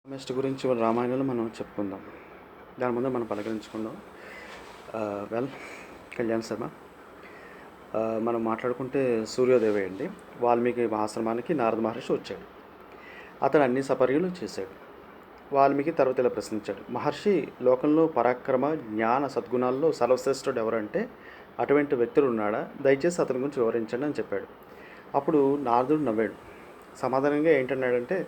Next గురించి రామాయణంలో మనం చెప్పుకుందాం. దాని ముందు మనం పలకరించుకుందాం. వెల్, కళ్యాణ్ శర్మ. మనం మాట్లాడుకుంటే సూర్యోదయ అండి. వాల్మీకి ఆశ్రమానికి నారద మహర్షి వచ్చాడు. అతను అన్ని సపర్యలు చేశాడు. వాల్మీకి తర్వాత ఇలా ప్రశ్నించాడు, మహర్షి, లోకంలో పరాక్రమ జ్ఞాన సద్గుణాల్లో సర్వశ్రేష్ఠుడు ఎవరంటే అటువంటి వ్యక్తులు ఉన్నాడా? దయచేసి అతని గురించి వివరించండి అని చెప్పాడు. అప్పుడు నారదుడు నవ్వాడు. సమాధానంగా ఏంటన్నాడంటే,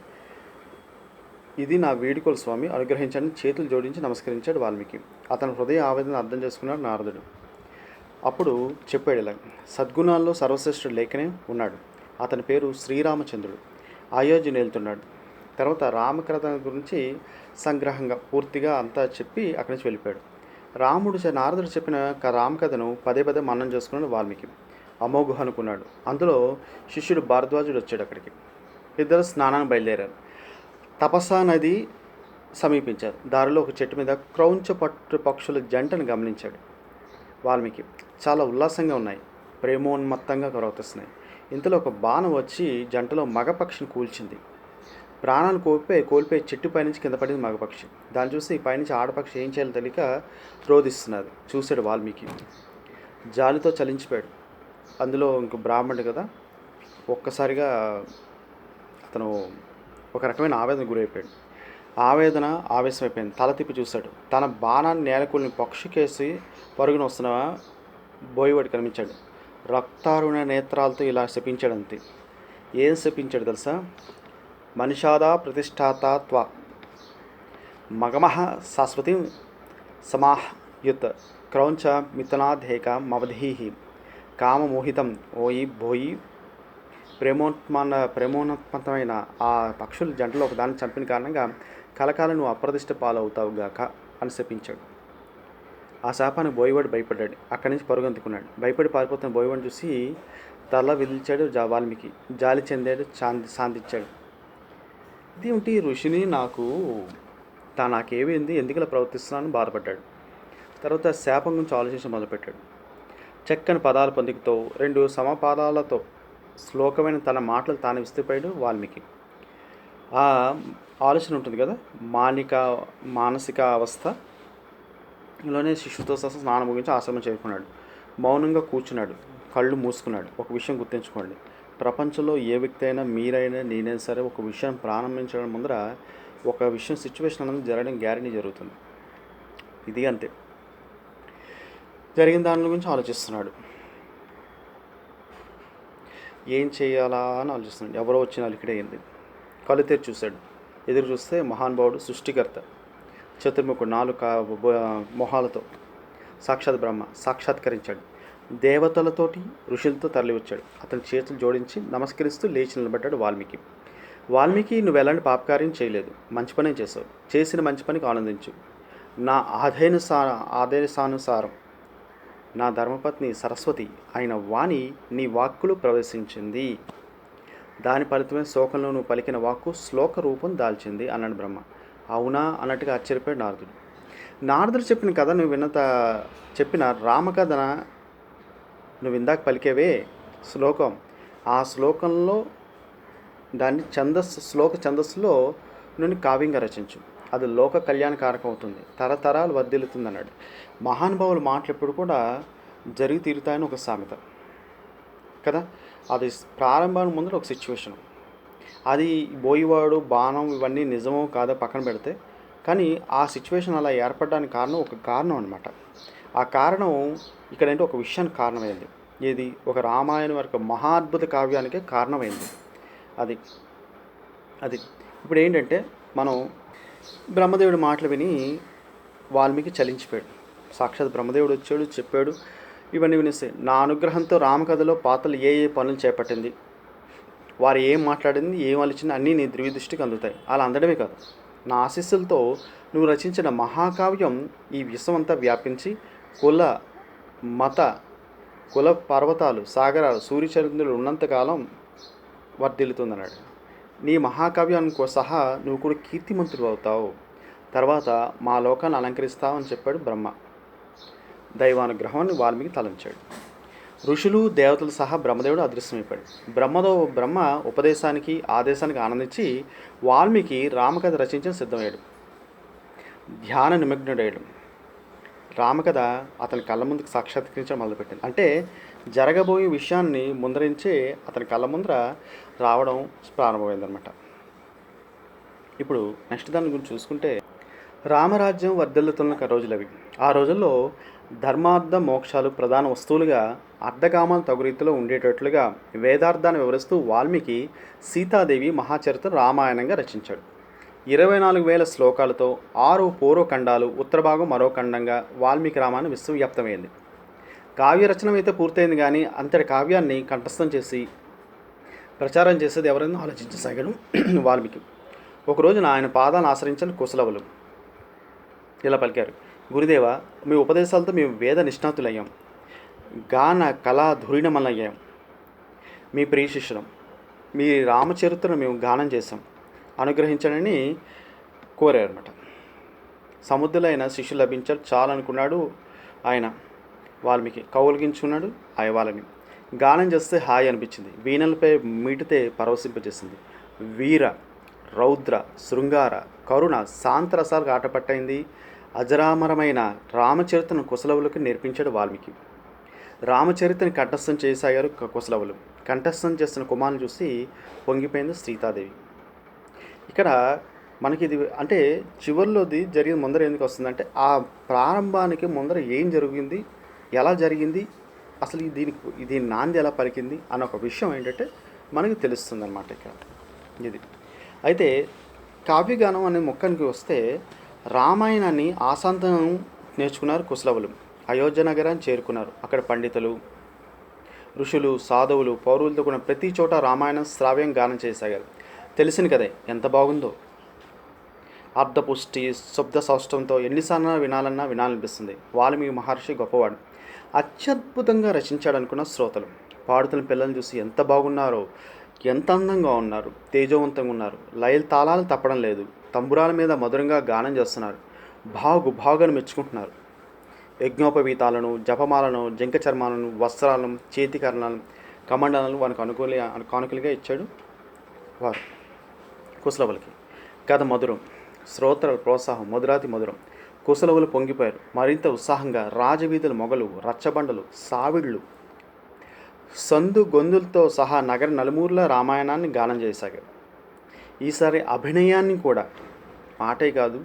ఇది నా వేడుకోలు స్వామి, అనుగ్రహించండి. చేతులు జోడించి నమస్కరించాడు వాల్మీకి. అతని హృదయ ఆవేదన అర్థం చేసుకున్నాడు నారదుడు. అప్పుడు చెప్పాడు ఇలా, సద్గుణాల్లో సర్వశ్రేష్ఠుడు లేకనే ఉన్నాడు. అతని పేరు శ్రీరామచంద్రుడు. అయోధ్యను వెళ్తున్నాడు. తర్వాత రామకథ గురించి సంగ్రహంగా పూర్తిగా అంతా చెప్పి అక్కడి నుంచి వెళ్ళిపోయాడు. నారదుడు చెప్పిన రామకథను పదే పదే మననం చేసుకున్నాడు వాల్మీకి. అమోఘ అనుకున్నాడు. అందులో శిష్యుడు భారద్వాజుడు వచ్చాడు అక్కడికి. ఇద్దరు స్నానానికి బయలుదేరారు. తపస్సా నది సమీపించారు. దారిలో ఒక చెట్టు మీద క్రౌంచ పట్టు పక్షుల జంటను గమనించాడు వాల్మీకి. చాలా ఉల్లాసంగా ఉన్నాయి, ప్రేమోన్మత్తంగా ప్రవర్తిస్తున్నాయి. ఇంతలో ఒక బాణం వచ్చి జంటలో మగపక్షిని కూల్చింది. ప్రాణాలు కోల్పోయి చెట్టు పైనుంచి కింద పడింది మగపక్షి. దాన్ని చూసి పైనుంచి ఆడపక్షి ఏం చేయాలో తెలియక రోధిస్తున్నది. చూశాడు వాల్మీకి. జాలితో చలించిపోయాడు. అందులో ఇంకో బ్రాహ్మణుడు కదా, ఒక్కసారిగా అతను ఒక రకమైన ఆవేదన గురైపోయాడు. ఆవేశమైపోయింది. తల తిప్పి చూశాడు. తన బాణాన్ని నేలకూలిని పక్షికేసి పరుగున వస్తున్న బోయవాడు కనిపించాడు. రక్తారుణ నేత్రాలతో ఇలా శపించాడు. అంతే. ఏం శపించాడు తెలుసా? మనిషాదా ప్రతిష్టాతాత్వ మగమహ శాశ్వతి సమాహ్యుత్ క్రౌంచ మిథునాధేక మవధీహి కామమోహితం ఓయి భోయి. ప్రేమోన్మత్తమైన ఆ పక్షుల జంటలో ఒకదాన్ని చంపిన కారణంగా కలకాలం నువ్వు అప్రదిష్ట పాలవుతావు గాక అని శపించాడు. ఆ శాపాన్ని బోయవాడు భయపడ్డాడు. అక్కడి నుంచి పరుగెంతుకున్నాడు. భయపడి పారిపోతున్న బోయవాడిని చూసి తల విదిల్చాడు వాల్మీకి. జాలి చెందాడు, శాంతించాడు. ఇదేమిటి ఋషిని నాకేమైంది, ఎందుకు ఇలా ప్రవర్తిస్తున్నానని బాధపడ్డాడు. తర్వాత శాపం గురించి ఆలోచించడం మొదలుపెట్టాడు. చక్కని పదాల పొందికతో 2 సమపాదాలతో శ్లోకమైన తన మాటలు తాను విస్తుపోయాడు వాల్మీకి. ఆ ఆలోచన ఉంటుంది కదా, మానసిక అవస్థలోనే శిష్యుతో సహా స్నానం ముగించి ఆశ్రమం చేరుకున్నాడు. మౌనంగా కూర్చున్నాడు, కళ్ళు మూసుకున్నాడు. ఒక విషయం గుర్తుంచుకోండి, ప్రపంచంలో ఏ వ్యక్తి అయినా, మీరైనా, నేనైనా సరే, ఒక విషయం ప్రారంభించడం ముందర ఒక విషయం సిచ్యువేషన్ అనేది జరగడం గ్యారెంటీ జరుగుతుంది. ఇది అంతే. జరిగిన దాని గురించి ఆలోచిస్తున్నాడు. ఏం చేయాలా అని ఆలోచిస్తున్నాడు. ఎవరో వచ్చిన అలికిడే అయింది. కళ్ళు తెరిచి చూశాడు. ఎదురు చూస్తే మహానుభావుడు, సృష్టికర్త, చతుర్ముఖుడు, 4 మొహాలతో సాక్షాత్ బ్రహ్మ సాక్షాత్కరించాడు. దేవతలతోటి ఋషులతో తరలి వచ్చాడు. అతని చేతులు జోడించి నమస్కరిస్తూ లేచి నిలబడ్డాడు వాల్మీకి, నువ్వు ఎలాంటి పాపకార్యం చేయలేదు, మంచి పనే చేసావు. చేసిన మంచి పనికి ఆనందించు. నా ఆదేశానుసారం నా ధర్మపత్ని సరస్వతి అయిన వాణి నీ వాక్కులు ప్రవేశించింది. దాని ఫలితమే శోకంలో నువ్వు పలికిన వాక్కు శ్లోక రూపం దాల్చింది అన్నాడు బ్రహ్మ. అవునా అన్నట్టుగా ఆశ్చర్యపోయాడు నారదుడు చెప్పిన కథ చెప్పిన రామకథన నువ్వు ఇందాక పలికేవే శ్లోకం, ఆ శ్లోకంలో దాన్ని ఛందస్సులో నుండి కావ్యంగా రచించు. అది లోక కళ్యాణకారకం అవుతుంది, తరతరాలు వర్ధిల్లుతుంది అన్నాడు. మహానుభావుల మాటలు ఎప్పుడు కూడా జరిగి తీరుతాయని ఒక సామెత కదా. అది ప్రారంభానికి ముందు ఒక సిచ్యువేషన్. అది బోయివాడు, బాణం ఇవన్నీ నిజమో కాదో పక్కన పెడితే, కానీ ఆ సిచ్యువేషన్ అలా ఏర్పడడానికి కారణం ఒక కారణం అనమాట. ఆ కారణం ఇక్కడ ఏంటి, ఒక విషయానికి కారణమైంది. ఏది? ఒక రామాయణం వరకు మహాద్భుత కావ్యానికే కారణమైంది. అది ఇప్పుడు ఏంటంటే, మనం బ్రహ్మదేవుడి మాటలు విని వాల్మీకి చలించిపోయాడు. సాక్షాత్ బ్రహ్మదేవుడు వచ్చాడు, చెప్పాడు. ఇవన్నీ వినేస్తే నా అనుగ్రహంతో రామకథలో పాత్రలు ఏ పనులు చేపట్టింది, వారు ఏం మాట్లాడింది, ఏం ఆలోచింది అన్నీ నీ దివ్య దృష్టికి అందుతాయి. అలా అందడమే కాదు, నా ఆశీస్సులతో నువ్వు రచించిన మహాకావ్యం ఈ విశ్వమంతా వ్యాపించి కుల పర్వతాలు, సాగరాలు, సూర్యచంద్రులు ఉన్నంతకాలం వర్ధిల్లుతుందన్నాడు. నీ మహాకావ్యానికి సహా నువ్వు కూడా కీర్తిమంతుడు అవుతావు. తర్వాత మా లోకాన్ని అలంకరిస్తావు అని చెప్పాడు బ్రహ్మ. దైవానుగ్రహాన్ని వాల్మీకి తలంచాడు. ఋషులు దేవతలు సహా బ్రహ్మదేవుడు అదృశ్యమైపోయాడు. బ్రహ్మ ఉపదేశానికి ఆదేశానికి ఆనందించి వాల్మీకి రామకథ రచించిన సిద్ధమయ్యాడు. ధ్యాన నిమగ్నుడయ్యాడు. రామకథ అతని కళ్ళ ముందుకు సాక్షాత్కరించడం మొదలుపెట్టింది. అంటే జరగబోయే విషయాన్ని ముందరించే అతని కళ్ళ ముందర రావడం ప్రారంభమైందనమాట. ఇప్పుడు నెక్స్ట్ దాని గురించి చూసుకుంటే, రామరాజ్యం వర్ధిల్లుతున్న రోజులు అవి. ఆ రోజుల్లో ధర్మార్థ మోక్షాలు ప్రధాన వస్తువులుగా, అర్ధకామాలు తగు రీతిలో ఉండేటట్లుగా వేదార్థాన్ని వివరిస్తూ వాల్మీకి సీతాదేవి మహాచరిత్ర రామాయణంగా రచించాడు. 24,000 శ్లోకాలతో 6 పూర్వఖండాలు, ఉత్తర భాగం మరో ఖండంగా వాల్మీకి రామాయణం విశ్వవ్యాప్తమైంది. కావ్య రచన అయితే పూర్తయింది, కానీ అంతటి కావ్యాన్ని కంఠస్థం చేసి ప్రచారం చేసేది ఎవరైనా ఆలోచించసాగాడు వాల్మీకి. ఒక రోజున ఆయన పాదాలను ఆశ్రయించిన కుశలవులు ఇలా పలికారు: గురుదేవ, మీ ఉపదేశాలతో మేము వేద నిష్ణాతులయ్యాం, గాన కళా ధురీణమలయ్యాం. మీ ప్రియ శిష్యులం, మీ రామచరిత్రను మేము గానం చేశాం, అనుగ్రహించడని కోరారన్నమాట. సముద్రులైన శిష్యులు లభించారు చాలనుకున్నాడు ఆయన. వాల్మీకి కౌలిగించుకున్నాడు వాళ్ళని. గానం చేస్తే హాయి అనిపించింది, వీణలపై మీటితే పరవశింపజేసింది. వీర, రౌద్ర, శృంగార, కరుణ, శాంతరసాలకు ఆటపట్టయింది. అజరామరమైన రామచరిత్రను కుశలవులకు నేర్పించాడు వాల్మీకి. రామచరిత్రని కంఠస్థం చేసాగారు కుశలవులు. కంఠస్థం చేస్తున్న కుమారుని చూసి పొంగిపోయింది సీతాదేవి. ఇక్కడ మనకి ఇది అంటే చివరిలోది జరిగిన ముందర ఎందుకు వస్తుందంటే, ఆ ప్రారంభానికి ముందర ఏం జరిగింది, ఎలా జరిగింది, అసలు దీని నాంది ఎలా పలికింది అన్న ఒక విషయం ఏంటంటే మనకి తెలుస్తుంది అన్నమాట ఇక్కడ ఇది. అయితే కావ్యగానం అనే మొక్కనికి వస్తే, రామాయణాన్ని ఆశాంతం నేర్చుకున్నారు కుశలవులు. అయోధ్య నగరాన్ని చేరుకున్నారు. అక్కడ పండితులు, ఋషులు, సాధువులు, పౌరులతో కూడా ప్రతి చోట రామాయణం శ్రావ్యం గానం చేసాగారు. తెలిసిన కదే ఎంత బాగుందో. అర్ధపుష్టి శబ్ద సౌష్టంతో ఎన్నిసార్లు వినాలనిపిస్తుంది. వాల్మీకి మహర్షి గొప్పవాడు, అత్యద్భుతంగా రచించాడు అనుకున్న శ్రోతలు. పాడుతున్న పిల్లల్ని చూసి ఎంత బాగున్నారో, ఎంత అందంగా ఉన్నారు, తేజవంతంగా ఉన్నారు. లయలు తాళాలు తప్పడం లేదు, తంబురాల మీద మధురంగా గానం చేస్తున్నారు, బాగుని మెచ్చుకుంటున్నారు. యజ్ఞోపవీతాలను, జపమాలను, జంక చర్మాలను, వస్త్రాలను, చేతికరణాలను, కమండలను వానికి కానుకలుగా ఇచ్చాడు వారు కుశలవులకి. కథ మధురం, శ్రోతల ప్రోత్సాహం మధురాతి మధురం. కుశలవులు పొంగిపోయారు. మరింత ఉత్సాహంగా రాజవీధుల మొగలు, రచ్చబండలు, సావిళ్ళు, సందు గొంతులతో సహా నగర నలుమూరుల రామాయణాన్ని గానం చేసాగారు. ఈసారి అభినయాన్ని కూడా, మాటే కాదు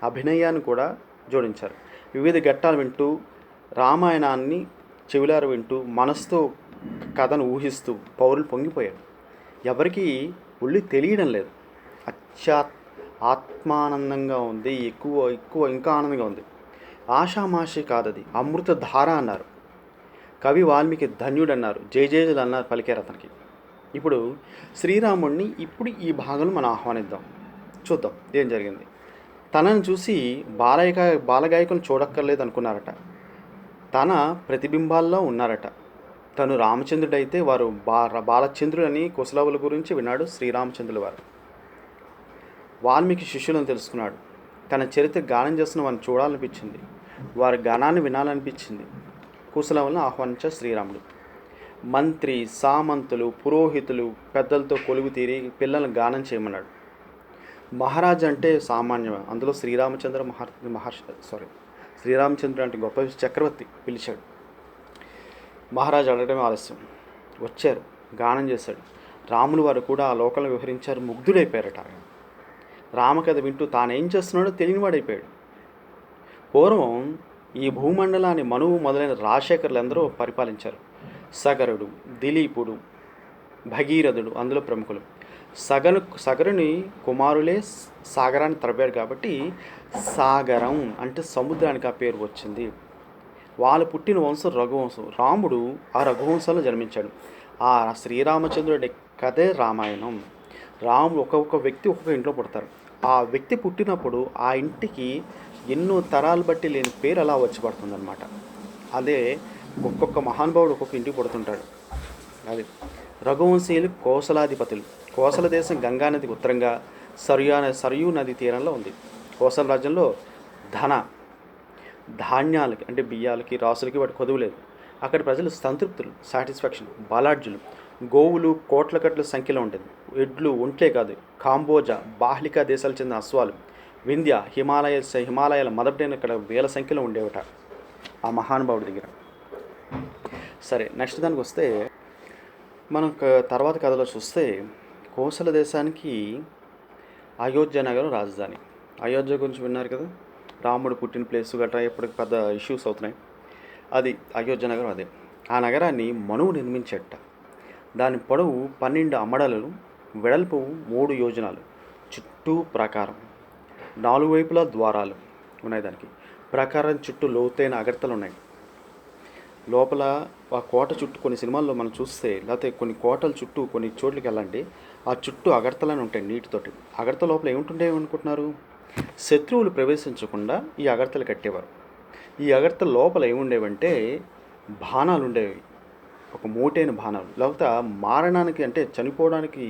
అభినయాన్ని కూడా జోడించారు. వివిధ ఘట్టాలు వింటూ, రామాయణాన్ని చెవులారు వింటూ, మనసుతో కథను ఊహిస్తూ పౌరులు పొంగిపోయారు. ఎవరికి ఒళ్ళు తెలియడం లేదు. ఆత్మానందంగా ఉంది, ఎక్కువ ఇంకా ఆనందంగా ఉంది. ఆషామాషి కాదది, అమృత ధార అన్నారు. కవి వాల్మీకి ధన్యుడు అన్నారు, జయజయలు అన్నారు, పలికారు అతనికి. ఇప్పుడు శ్రీరాముడిని ఈ భాగంలో మనం ఆహ్వానిద్దాం, చూద్దాం ఏం జరిగింది. తనను చూసి బాలగాయకులు చూడక్కర్లేదు అనుకున్నారట. తన ప్రతిబింబాల్లో ఉన్నారట. తను రామచంద్రుడైతే వారు బాలచంద్రుడు అని కుశలవుల గురించి విన్నాడు శ్రీరామచంద్రుల వారు. వాల్మీకి శిష్యులను తెలుసుకున్నాడు. తన చరిత్ర గానం చేస్తున్న వారిని చూడాలనిపించింది, వారి గానాన్ని వినాలనిపించింది. కుశలవులను ఆహ్వానించారు శ్రీరాముడు. మంత్రి, సామంతులు, పురోహితులు, పెద్దలతో కొలువు తీరి పిల్లలను గానం చేయమన్నాడు. మహారాజు అంటే సామాన్యం, అందులో శ్రీరామచంద్రుడు అంటే గొప్ప చక్రవర్తి పిలిచాడు. మహారాజు అడగడమే ఆలస్యం. వచ్చారు, గానం చేశాడు. రాములు వారు కూడా ఆ లోకంలో విహరించారు. ముగ్ధుడైపోయారట. రామకథ వింటూ తానేం చేస్తున్నాడో తెలియనివాడైపోయాడు. పూర్వం ఈ భూమండలాన్ని మనువు మొదలైన రాజశేఖరులు అందరూ పరిపాలించారు. సగరుడు, దిలీపుడు, భగీరథుడు అందులో ప్రముఖులు. సగరుని కుమారులే సాగరాన్ని తరపారు కాబట్టి సాగరం అంటే సముద్రానికి ఆ పేరు వచ్చింది. వాళ్ళు పుట్టిన వంశం రఘువంశం. రాముడు ఆ రఘువంశంలో జన్మించాడు. ఆ శ్రీరామచంద్రుడి కథే రామాయణం. రాముడు ఒక్కొక్క వ్యక్తి ఒక్కొక్క ఇంట్లో పుడతారు. ఆ వ్యక్తి పుట్టినప్పుడు ఆ ఇంటికి ఎన్నో తరాలు బట్టి లేని పేరు అలా వచ్చి పడుతుందన్నమాట. అదే ఒక్కొక్క మహానుభావుడు ఒక్కొక్క ఇంటికి పుడుతుంటాడు. అది రఘువంశీయులు కోసలాధిపతులు. కోసల దేశం గంగానదికి ఉత్తరంగా సరయూ నది తీరంలో ఉంది. కోసల రాజ్యంలో ధాన్యాలకి అంటే బియ్యాలకి, రాసులకి వాటి కొదువు లేదు. అక్కడి ప్రజలు సంతృప్తులు, సాటిస్ఫాక్షన్, బలాఢ్యులు. గోవులు కోట్ల కట్ల సంఖ్యలో ఉండేది. ఎడ్లు ఒంట్లే కాదు, కాంబోజా, బాహ్లికా దేశాలకు చెందిన అశ్వాలు, వింధ్య, హిమాలయాల మొదటైన ఇక్కడ వేల సంఖ్యలో ఉండేవట ఆ మహానుభావుడి దగ్గర. సరే, నెక్స్ట్ దానికి వస్తే మనం తర్వాత కథలో చూస్తే కోసల దేశానికి అయోధ్య నగరం రాజధాని. అయోధ్య గురించి విన్నారు కదా, రాముడు పుట్టిన ప్లేసు గట్రా ఇప్పటికి పెద్ద ఇష్యూస్ అవుతున్నాయి. అది అయోధ్య నగరం. అదే ఆ నగరాన్ని మనువు నిర్మించేట. దాని పొడవు 12 అమ్మడాలు, వెడల్పు 3 యోజనాలు, చుట్టూ ప్రాకారం, 4 వైపులా ద్వారాలు ఉన్నాయి. దానికి ప్రాకారం చుట్టూ లోతైన అగర్తలు ఉన్నాయి. లోపల ఆ కోట చుట్టూ కొన్ని సినిమాల్లో మనం చూస్తే, లేకపోతే కొన్ని కోటల చుట్టూ కొన్ని చోట్లకి వెళ్ళండి, ఆ చుట్టూ అగర్తలని ఉంటాయి నీటితోటి. అగర్త లోపల ఏముంటుండే అనుకుంటున్నారు? శత్రువులు ప్రవేశించకుండా ఈ అగర్తలు కట్టేవారు. ఈ అగర్తల లోపల ఏముండేవంటే బాణాలు ఉండేవి, ఒక మోటైన బాణాలు. లేకపోతే మారణానికి అంటే చనిపోవడానికి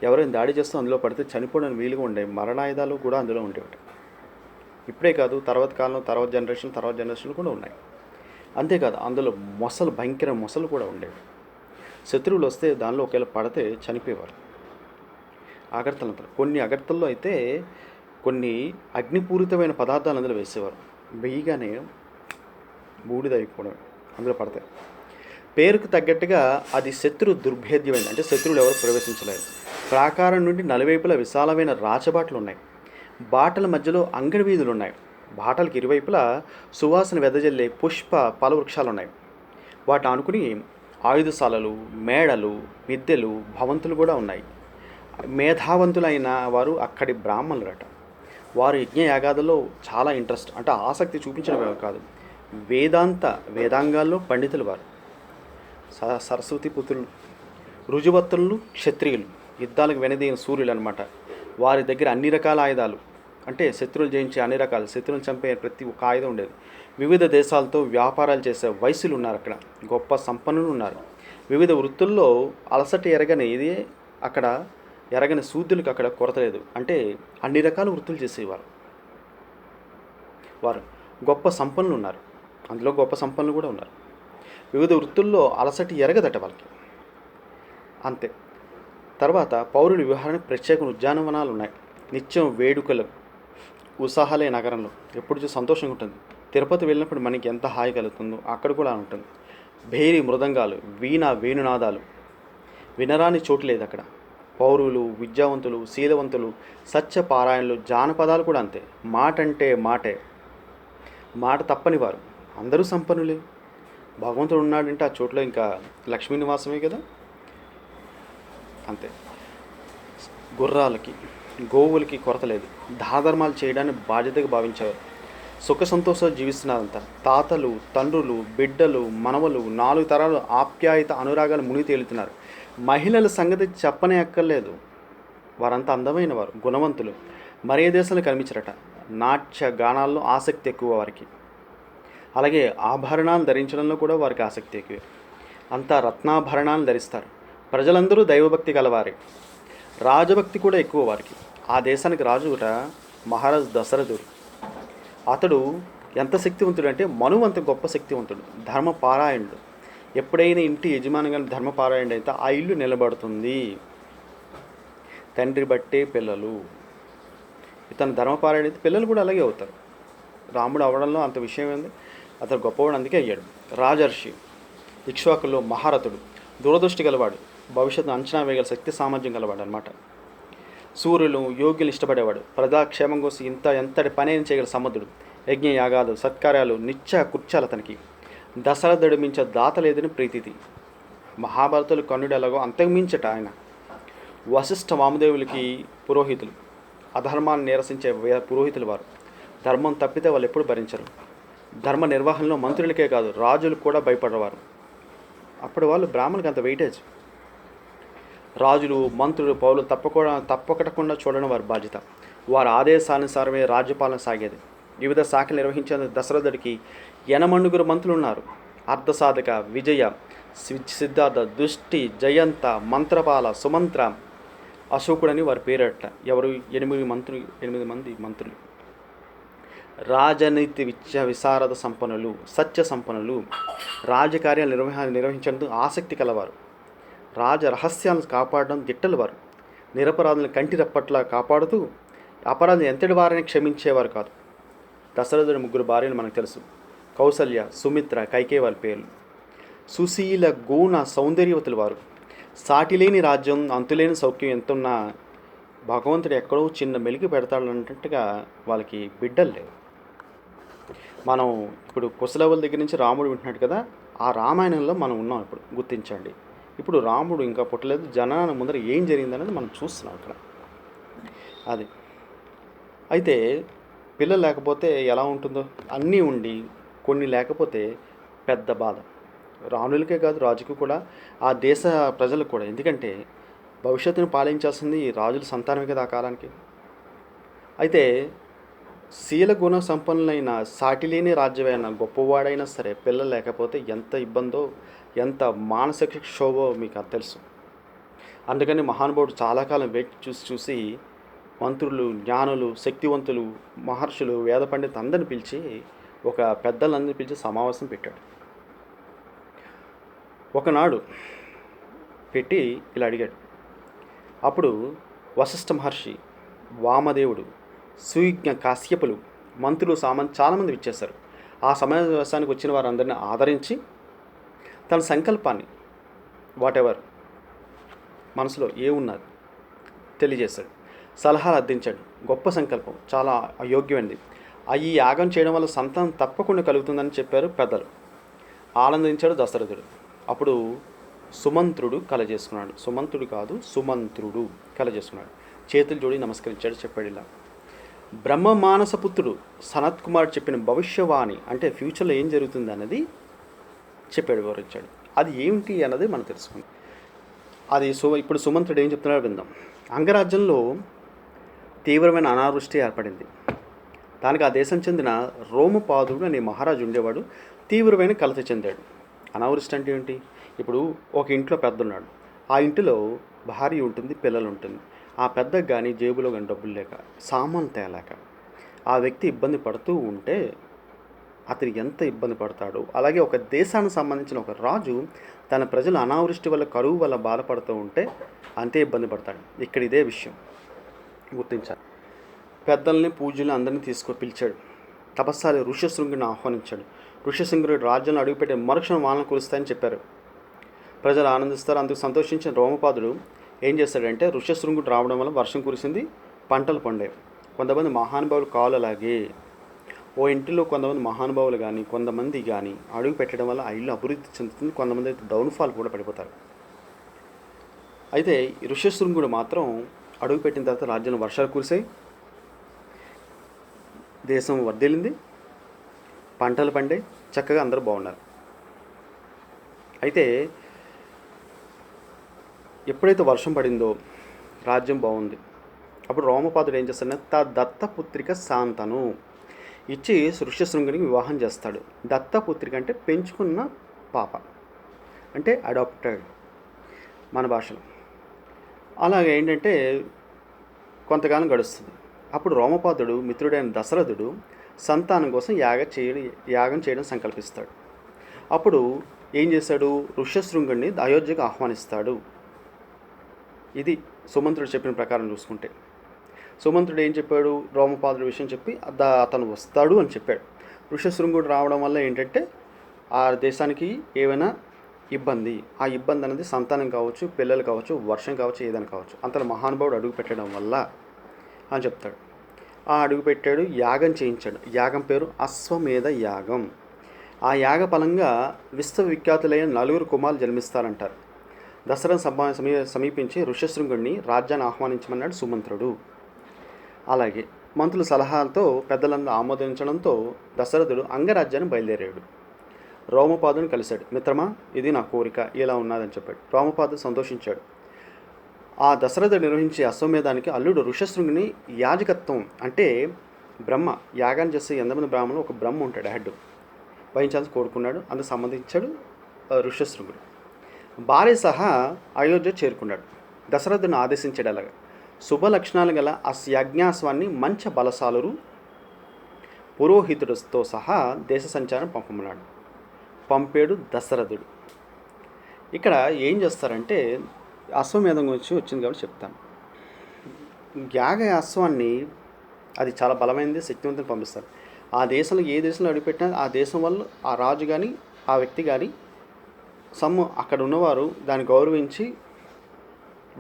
ఎవరైనా దాడి చేస్తూ అందులో పడితే చనిపోవడానికి వీలుగా ఉండేవి మరణాయుధాలు కూడా అందులో ఉండేవి. ఇప్పుడే కాదు, తర్వాత కాలంలో తర్వాత జనరేషన్లు కూడా ఉన్నాయి. అంతేకాదు అందులో మొసలు, భయంకర మొసలు కూడా ఉండేవి. శత్రువులు వస్తే దానిలో ఒకవేళ పడితే చనిపోయేవారు. అగర్తలంతా కొన్ని అగర్తల్లో అయితే కొన్ని అగ్నిపూరితమైన పదార్థాలు అందులో వేసేవారు. వెయ్యగానే బూడిద అయిపోవడం అందులో పడతాయి. పేరుకు తగ్గట్టుగా అది శత్రు దుర్భేద్యమైంది, అంటే శత్రువులు ఎవరు ప్రవేశించలేరు. ప్రాకారం నుండి నలువైపులా విశాలమైన రాచబాటలు ఉన్నాయి. బాటల మధ్యలో అంగడి వీధులు ఉన్నాయి. బాటలకు ఇరువైపులా సువాసన వెదజల్లే పుష్ప ఫలవృక్షాలు ఉన్నాయి. వాటిని ఆనుకుని ఆయుధశాలలు, మేడలు, మిద్దెలు, భవంతులు కూడా ఉన్నాయి. మేధావంతులైన వారు అక్కడి బ్రాహ్మణులట. వారు యజ్ఞయాగాదుల్లో చాలా ఇంట్రెస్ట్, అంటే ఆసక్తి చూపించడం కాదు, వేదాంగాల్లో పండితులు వారు. సరస్వతి పుత్రులు, రుజువత్తులు, క్షత్రియులు, యుద్ధాలకు వెనదీన సూర్యులు అనమాట. వారి దగ్గర అన్ని రకాల ఆయుధాలు, అంటే శత్రువులు జయించే అన్ని రకాలు, శత్రువులు చంపే ప్రతి ఒక్క ఆయుధం ఉండేది. వివిధ దేశాలతో వ్యాపారాలు చేసే వయసులు ఉన్నారు అక్కడ, గొప్ప సంపన్నులు ఉన్నారు. వివిధ వృత్తుల్లో అలసట ఎరగని శూద్రులకు అక్కడ కొరత లేదు, అంటే అన్ని రకాల వృత్తులు చేసేవారు. వారు గొప్ప సంపన్నులు ఉన్నారు, అందులో గొప్ప సంపన్నులు కూడా ఉన్నారు. వివిధ వృత్తుల్లో అలసట ఎరగదట వాళ్ళకి, అంతే. తర్వాత పౌరుల విహారానికి ప్రత్యేక ఉద్యానవనాలు ఉన్నాయి. నిత్యం వేడుకలు, ఉత్సాహాలే నగరంలో ఎప్పుడు చూసి సంతోషంగా ఉంటుంది. తిరుపతి వెళ్ళినప్పుడు మనకి ఎంత హాయి కలుగుతుందో అక్కడ కూడా ఉంటుంది. భేరి మృదంగాలు, వేణునాదాలు వినరాని చోటు లేదు అక్కడ. పౌరులు, విద్యావంతులు, శీలవంతులు, సత్యపారాయణలు, జానపదాలు కూడా అంతే. మాట అంటే మాటే, మాట తప్పని వారు. అందరూ సంపన్నులే. భగవంతుడు ఉన్నాడంటే ఆ చోట్ల ఇంకా లక్ష్మీ నివాసమే కదా, అంతే. గుర్రాలకి, గోవులకి కొరత లేదు. దానధర్మాలు చేయడాన్ని బాధ్యతగా భావించేవారు. సుఖ సంతోషాలు జీవిస్తున్నారంతా. తాతలు, తండ్రులు, బిడ్డలు, మనవలు, 4 తరాలు ఆప్యాయత, అనురాగాలు మునిగి తేలుతున్నారు. మహిళల సంగతి చెప్పనే అక్కర్లేదు. వారంతా అందమైన వారు, గుణవంతులు. మరే దేశంలో కనిపించరట. నాట్య గానాల్లో ఆసక్తి ఎక్కువ వారికి. అలాగే ఆభరణాలు ధరించడంలో కూడా వారికి ఆసక్తి ఎక్కువే. అంతా రత్నాభరణాలు ధరిస్తారు. ప్రజలందరూ దైవభక్తి గలవారే. రాజభక్తి కూడా ఎక్కువ వారికి. ఆ దేశానికి రాజుట మహారాజు దశరథుడు. అతడు ఎంత శక్తివంతుడు అంటే మనువు అంత గొప్ప శక్తివంతుడు, ధర్మపారాయణుడు. ఎప్పుడైనా ఇంటి యజమానిగా ధర్మపారాయణుడు అయితే ఆ ఇల్లు నిలబడుతుంది. తండ్రి బట్టే పిల్లలు. ఇతను ధర్మపారాయణ అయితే పిల్లలు కూడా అలాగే అవుతారు. రాముడు అవడంలో అంత విషయం ఏంది, అతను గొప్పవాడు, అందుకే అయ్యాడు. రాజర్షి, ఇక్ష్వాకుల్లో మహారథుడు, దూరదృష్టి గలవాడు, భవిష్యత్తు అంచనా వేయగల శక్తి సామర్థ్యం గలవాడు అనమాట. సూర్యులు, యోగ్యులు ఇష్టపడేవాడు. ప్రజాక్షేమం కోసం ఎంతటి పని చేయగల సముద్రుడు. యజ్ఞ యాగాలు, సత్కార్యాలు, నిత్య కుర్చాలు అతనికి. దశరథుడు మించ దాత లేదని ప్రీతిది. మహాభారతులు కన్నుడు ఎలాగో అంతకుమించట ఆయన. వశిష్ఠ వామదేవులకి పురోహితులు, అధర్మాన్ని నిరసించే పురోహితులు వారు. ధర్మం తప్పితే వాళ్ళు ఎప్పుడు భరించరు. ధర్మ నిర్వహణలో మంత్రులకే కాదు రాజులకు కూడా భయపడేవారు. అప్పుడు వాళ్ళు బ్రాహ్మణులకు అంత వెయిటేజ్. రాజులు, మంత్రులు, పౌరులు తప్పకటకుండా చూడడం వారి బాధ్యత. వారి ఆదేశానుసారమే రాజ్యపాలన సాగేది. వివిధ శాఖలు నిర్వహించే దశరథుడికి 80 మంత్రులు ఉన్నారు. అర్ధసాధక, విజయ, సిద్ధార్థ, దుష్టి, జయంత, మంత్రపాల, సుమంత్ర, అశోకుడని వారి పేరట. ఎవరు? 8 మంది మంత్రులు. రాజనీతి విశారద సంపన్నులు, సత్య సంపన్నులు, రాజకార్యాలు నిర్వహించేందుకు ఆసక్తి కలవారు, రాజ రహస్యాలను కాపాడడం గిట్టలు వారు, నిరపరాధులను కంటి రెప్పట్లా కాపాడుతూ అపరాధం ఎంతటి వారిని క్షమించేవారు కాదు. దశరథుడి 3 భార్యలు మనకు తెలుసు. కౌసల్య, సుమిత్ర, కైకేయి వారి పేర్లు. సుశీల గుణ సౌందర్యవతులు వారు. సాటిలేని రాజ్యం, అంతులేని సౌఖ్యం ఎంతున్నా భగవంతుడు ఎక్కడో చిన్న మెలికి పెడతాడన్నట్టుగా వాళ్ళకి బిడ్డలు లేవు. మనం ఇప్పుడు కుశలవుల దగ్గర నుంచి రాముడు వింటున్నాడు కదా, ఆ రామాయణంలో మనం ఉన్నాం. ఇప్పుడు గుర్తించండి, ఇప్పుడు రాముడు ఇంకా పుట్టలేదు, జనాన ముందర ఏం జరిగిందనేది మనం చూస్తున్నాం ఇక్కడ. అది అయితే పిల్లలు లేకపోతే ఎలా ఉంటుందో, అన్నీ ఉండి కొన్ని లేకపోతే పెద్ద బాధ. రాణులకే కాదు, రాజుకు కూడా, ఆ దేశ ప్రజలకు కూడా. ఎందుకంటే భవిష్యత్తును పాలించాల్సింది ఈ రాజుల సంతానమే కదా ఆ కాలానికి. అయితే శీల గుణ సంపన్నులైన, సాటిలేని రాజ్యమైన, గొప్పవాడైనా సరే పిల్లలు లేకపోతే ఎంత ఇబ్బందో, ఎంత మానసిక క్షోభో మీకు అది తెలుసు. అందుకని మహానుభావుడు చాలా కాలం వెయిట్ చూసి మంత్రులు, జ్ఞానులు, శక్తివంతులు, మహర్షులు, వేద పండితులు అందరిని పిలిచి, ఒక పెద్దలందరినీ పిలిచి సమావేశం పెట్టాడు. ఒకనాడు పెట్టి ఇలా అడిగాడు. అప్పుడు వశిష్ఠ మహర్షి, వామదేవుడు, సుయజ్ఞ, కాశ్యపులు, మంత్రులు, చాలామంది ఇచ్చేశారు. ఆ సమావేశానికి వచ్చిన వారందరినీ ఆదరించి తన సంకల్పాన్ని, వాటెవర్ మనసులో ఏమున్నది తెలియజేశాడు. సలహాలు అందించాడు. గొప్ప సంకల్పం, చాలా అయోగ్యమైనది. ఈ యాగం చేయడం వల్ల సంతానం తప్పకుండా కలుగుతుందని చెప్పారు పెద్దలు. ఆనందించాడు దశరథుడు. అప్పుడు సుమంత్రుడు కలజేసుకున్నాడు. సుమంత్రుడు కాదు, సుమంత్రుడు కలజేసుకున్నాడు. చేతులు జోడి నమస్కరించాడు. చెప్పాడు ఇలా, బ్రహ్మ మానసపుత్రుడు సనత్ కుమార్ చెప్పిన భవిష్యవాణి, అంటే ఫ్యూచర్లో ఏం జరుగుతుంది అన్నది చెప్పాడు, వివరించాడు. అది ఏమిటి అన్నది మనం తెలుసుకుందాం. అది ఇప్పుడు సుమంత్రుడు ఏం చెప్తున్నాడో విందాం. అంగరాజ్యంలో తీవ్రమైన అనావృష్టి ఏర్పడింది. దానికి ఆ దేశం చెందిన రోమపాదుడు అనే మహారాజు ఉండేవాడు. తీవ్రమైన కలత చెందాడు. అనావృష్టి అంటే ఏంటి? ఇప్పుడు ఒక ఇంట్లో పెద్ద ఉన్నాడు. ఆ ఇంటిలో భార్య ఉంటుంది, పిల్లలు ఉంటుంది. ఆ పెద్దకు కానీ జేబులో కానీ డబ్బులు లేక, సామాన్ తేలేక ఆ వ్యక్తి ఇబ్బంది పడుతూ ఉంటే అతను ఎంత ఇబ్బంది పడతాడో, అలాగే ఒక దేశానికి సంబంధించిన ఒక రాజు తన ప్రజలు అనావృష్టి వల్ల, కరువు వల్ల బాధపడుతూ ఉంటే అంతే ఇబ్బంది పడతాడు. ఇక్కడ ఇదే విషయం గుర్తించాలి. పెద్దల్ని, పూజల్ని అందరినీ పిలిచాడు. తపస్సారి ఋష్యశృంగుడిని ఆహ్వానించాడు. ఋష్యశృంగుడు రాజ్యంలో అడుగుపెట్టే మరుక్షణం వానలు కురుస్తాయని చెప్పారు. ప్రజలు ఆనందిస్తారు. అందుకు సంతోషించిన రోమపాదుడు ఏం చేస్తాడంటే, ఋష్యశృంగుడు రావడం వల్ల వర్షం కురిసింది, పంటలు పండాయి. కొంతమంది మహానుభావులు కావాలి. అలాగే ఓ ఇంటిలో కొంతమంది మహానుభావులు కానీ, కొంతమంది కానీ అడుగు పెట్టడం వల్ల ఆ ఇల్లు అభివృద్ధి చెందుతుంది. కొంతమంది అయితే డౌన్ఫాల్ కూడా పడిపోతారు. అయితే ఋష్యశృంగుడు మాత్రం అడుగు పెట్టిన తర్వాత రాజ్యంలో వర్షాలు కురిసాయి, దేశం వర్ధిల్లింది, పంటలు పండే, చక్కగా అందరూ బాగున్నారు. అయితే ఎప్పుడైతే వర్షం పడిందో రాజ్యం బాగుంది. అప్పుడు రోమపాదుడు ఏం చేస్తాడంటే తా దత్తపుత్రిక శాంతను ఇచ్చి ఋష్యశృంగుడికి వివాహం చేస్తాడు. దత్తపుత్రిక అంటే పెంచుకున్న పాప, అంటే అడాప్టెడ్ మన భాషలో. అలాగే ఏంటంటే కొంతకాలం గడుస్తుంది. అప్పుడు రోమపాదుడు మిత్రుడైన దశరథుడు సంతానం కోసం యాగం చేయడం సంకల్పిస్తాడు. అప్పుడు ఏం చేశాడు? ఋష్యశృంగుడిని అయోధ్యకు ఆహ్వానిస్తాడు. ఇది సుమంత్రుడు చెప్పిన ప్రకారం చూసుకుంటే. సుమంత్రుడు ఏం చెప్పాడు? రోమపాదుడి విషయం చెప్పి అతను వస్తాడు అని చెప్పాడు. ఋష్యశృంగుడు రావడం వల్ల ఏంటంటే ఆ దేశానికి ఏమైనా ఇబ్బంది, ఆ ఇబ్బంది అనేది సంతానం కావచ్చు, పిల్లలు కావచ్చు, వర్షం కావచ్చు, ఏదైనా కావచ్చు, అంతలో మహానుభావుడు అడుగు పెట్టడం వల్ల అని చెప్తాడు. ఆ అడుగు పెట్టాడు, యాగం చేయించాడు. యాగం పేరు అశ్వమేధ యాగం. ఆ యాగ ఫలంగా విశ్వవిఖ్యాతులైన 4 కుమారులు జన్మిస్తారంటారు. దసరా సమీపించి ఋష్యశృంగుడిని రాజ్యాన్ని ఆహ్వానించమన్నాడు సుమంత్రుడు. అలాగే మంత్రుల సలహాలతో పెద్దలందరూ ఆమోదించడంతో దశరథుడు అంగరాజ్యాన్ని బయలుదేరాడు. రోమపాదుని కలిశాడు. మిత్రమా, ఇది నా కోరిక, ఇలా ఉన్నదని చెప్పాడు. రోమపాదు సంతోషించాడు. ఆ దశరథుడు నిర్వహించే అశ్వమేధానికి అల్లుడు ఋష్యశృంగుని యాజకత్వం, అంటే బ్రహ్మ యాగాన్ని చేసే ఎంతమంది బ్రాహ్మణులు ఒక బ్రహ్మ ఉంటాడు, హెడ్ వహించాల్సి కోరుకున్నాడు. అందుకు సంబంధించాడు ఋష్యశృంగుడు. భార్య సహా అయోధ్య చేరుకున్నాడు. దశరథుని ఆదేశించాడు. అలాగా శుభ లక్షణాలు గల ఆ యజ్ఞాశ్వాన్ని మంచి బలశాలురు పురోహితుడితో సహా దేశ సంచారం పంపమన్నాడు. పంపాడు దశరథుడు. ఇక్కడ ఏం చేస్తారంటే అశ్వమేధం గురించి వచ్చింది కాబట్టి చెప్తాను. యాగ అశ్వాన్ని అది చాలా బలమైనది, శక్తివంతం పంపిస్తారు. ఆ దేశంలో ఏ దేశంలో అడుగుపెట్టినా ఆ దేశం వాళ్ళు ఆ రాజు కానీ ఆ వ్యక్తి కానీ అక్కడ ఉన్నవారు దాన్ని గౌరవించి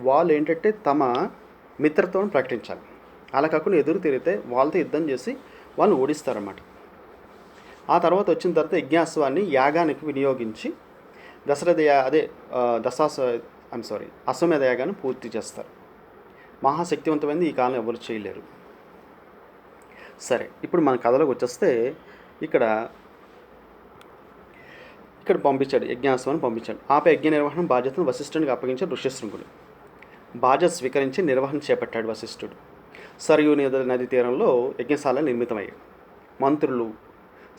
వాళ్ళు ఏంటంటే తమ మిత్రత్వాన్ని ప్రకటించాలి. అలా కాకుండా ఎదురు తిరిగితే వాళ్ళతో యుద్ధం చేసి వాళ్ళు ఓడిస్తారన్నమాట. ఆ తర్వాత వచ్చిన తర్వాత యజ్ఞాశ్వాన్ని యాగానికి వినియోగించి అశ్వమేధ యాగాన్ని పూర్తి చేస్తారు. మహాశక్తివంతమైనది ఈ కాలం ఎవరు చేయలేరు. సరే, ఇప్పుడు మన కథలోకి వచ్చేస్తే ఇక్కడ పంపించాడు, యజ్ఞాశ్వాన్ని పంపించాడు. ఆపై యజ్ఞ నిర్వహణ బాధ్యతను వశిష్ఠునికి అప్పగించాడు ఋష్యశృంగుడు. బాధ్యత స్వీకరించి నిర్వహణ చేపట్టాడు వశిష్ఠుడు. సరయూ నది తీరంలో యజ్ఞశాల నిర్మితమయ్యాయి. మంత్రులు,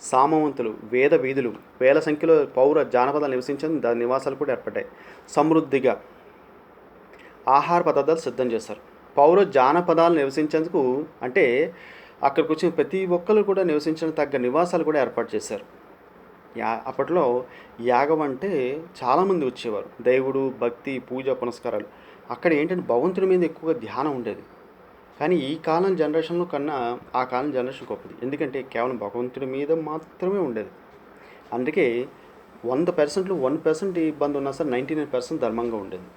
సామవంతులు, వేద వీధులు, వేల సంఖ్యలో పౌర జానపదాలు నివసించేందుకు దాని నివాసాలు కూడా ఏర్పడ్డాయి. సమృద్ధిగా ఆహార పదార్థాలు సిద్ధం చేశారు. పౌర జానపదాలు నివసించేందుకు అంటే అక్కడికి వచ్చిన ప్రతి ఒక్కరు కూడా నివసించడానికి తగ్గ నివాసాలు కూడా ఏర్పాటు చేశారు. అప్పట్లో యాగం అంటే చాలామంది వచ్చేవారు. దేవుడు, భక్తి, పూజ, పునస్కారాలు. అక్కడ ఏంటంటే భగవంతుడి మీద ఎక్కువగా ధ్యానం ఉండేది. కానీ ఈ కాలం జనరేషన్లో కన్నా ఆ కాలం జనరేషన్ గొప్పది. ఎందుకంటే కేవలం భగవంతుడి మీద మాత్రమే ఉండేది. అందుకే 100%లో 1% ఇబ్బంది ఉన్నా సరే 99% ధర్మంగా ఉండేది.